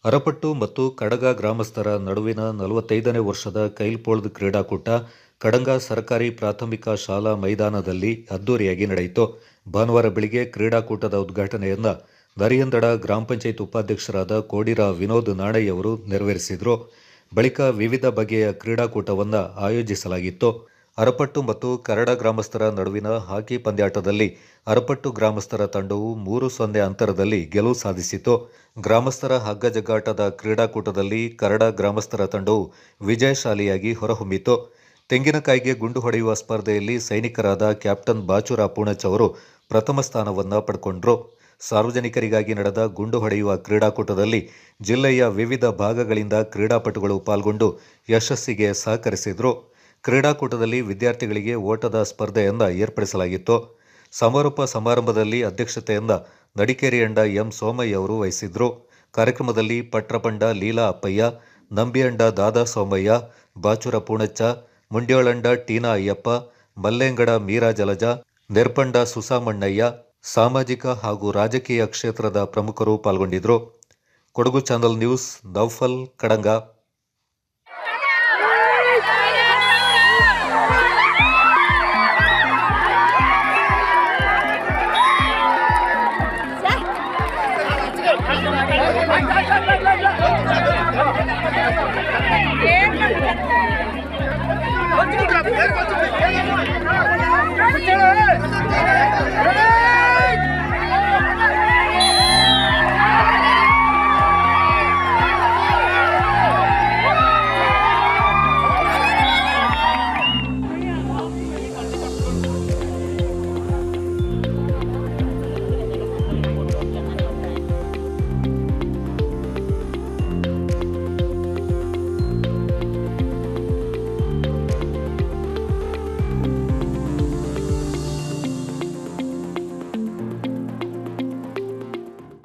ಅರಪಟ್ಟು ಮತ್ತು ಕಡಗ ಗ್ರಾಮಸ್ಥರ ನಡುವಿನ 45ನೇ ವರ್ಷದ ಕೈಲ್ಪೋಳ್ದ್ ಕ್ರೀಡಾಕೂಟ ಕಡಂಗ ಸರ್ಕಾರಿ ಪ್ರಾಥಮಿಕ ಶಾಲಾ ಮೈದಾನದಲ್ಲಿ ಅದ್ದೂರಿಯಾಗಿ ನಡೆಯಿತು. ಭಾನುವಾರ ಬೆಳಿಗ್ಗೆ ಕ್ರೀಡಾಕೂಟದ ಉದ್ಘಾಟನೆಯನ್ನು ನರಿಯಂದಡ ಗ್ರಾಮ ಪಂಚಾಯತ್ ಉಪಾಧ್ಯಕ್ಷರಾದ ಕೋಡಿರ ವಿನೋದ್ ನಾಣಯ್ಯ ಅವರು ನೆರವೇರಿಸಿದರು. ಬಳಿಕ ವಿವಿಧ ಬಗೆಯ ಕ್ರೀಡಾಕೂಟವನ್ನು ಆಯೋಜಿಸಲಾಗಿತ್ತು. ಅರಪಟ್ಟು ಮತ್ತು ಕರಡ ಗ್ರಾಮಸ್ಥರ ನಡುವಿನ ಹಾಕಿ ಪಂದ್ಯಾಟದಲ್ಲಿ ಅರಪಟ್ಟು ಗ್ರಾಮಸ್ಥರ ತಂಡವು 3-0 ಅಂತರದಲ್ಲಿ ಗೆಲುವು ಸಾಧಿಸಿತು. ಗ್ರಾಮಸ್ಥರ ಹಗ್ಗ ಜಗ್ಗಾಟದ ಕ್ರೀಡಾಕೂಟದಲ್ಲಿ ಕರಡ ಗ್ರಾಮಸ್ಥರ ತಂಡವು ವಿಜಯಶಾಲಿಯಾಗಿ ಹೊರಹೊಮ್ಮಿತು. ತೆಂಗಿನಕಾಯಿಗೆ ಗುಂಡು ಹೊಡೆಯುವ ಸ್ಪರ್ಧೆಯಲ್ಲಿ ಸೈನಿಕರಾದ ಕ್ಯಾಪ್ಟನ್ ಬಾಚುರ ಪೂಣಚ್ ಅವರು ಪ್ರಥಮ ಸ್ಥಾನವನ್ನು ಪಡ್ಕೊಂಡ್ರು. ಸಾರ್ವಜನಿಕರಿಗಾಗಿ ನಡೆದ ಗುಂಡು ಹೊಡೆಯುವ ಕ್ರೀಡಾಕೂಟದಲ್ಲಿ ಜಿಲ್ಲೆಯ ವಿವಿಧ ಭಾಗಗಳಿಂದ ಕ್ರೀಡಾಪಟುಗಳು ಪಾಲ್ಗೊಂಡು ಯಶಸ್ಸಿಗೆ ಸಹಕರಿಸಿದರು. ಕ್ರೀಡಾಕೂಟದಲ್ಲಿ ವಿದ್ಯಾರ್ಥಿಗಳಿಗೆ ಓಟದ ಸ್ಪರ್ಧೆಯನ್ನು ಏರ್ಪಡಿಸಲಾಗಿತ್ತು. ಸಮಾರೋಪ ಸಮಾರಂಭದಲ್ಲಿ ಅಧ್ಯಕ್ಷತೆಯನ್ನು ನಡಿಕೇರಿಯಂಡ ಎಂ ಸೋಮಯ್ಯ ಅವರು ವಹಿಸಿದ್ರು. ಕಾರ್ಯಕ್ರಮದಲ್ಲಿ ಪಟ್ರಪಂಡ ಲೀಲಾ ಅಪ್ಪಯ್ಯ, ನಂಬಿಯಂಡ ದಾದಾ ಸೋಮಯ್ಯ, ಬಾಚುರ ಪೂಣಚ್ಚ, ಮುಂಡ್ಯೋಳಂಡ ಟೀನಾ ಅಯ್ಯಪ್ಪ, ಮಲ್ಲೇಂಗಡ ಮೀರಾ ಜಲಜ, ನೆರ್ಪಂಡ ಸುಸಾಮಣ್ಣಯ್ಯ, ಸಾಮಾಜಿಕ ಹಾಗೂ ರಾಜಕೀಯ ಕ್ಷೇತ್ರದ ಪ್ರಮುಖರು ಪಾಲ್ಗೊಂಡಿದ್ದರು. Kodagu channel news, Naufal, Kadanga. Hey!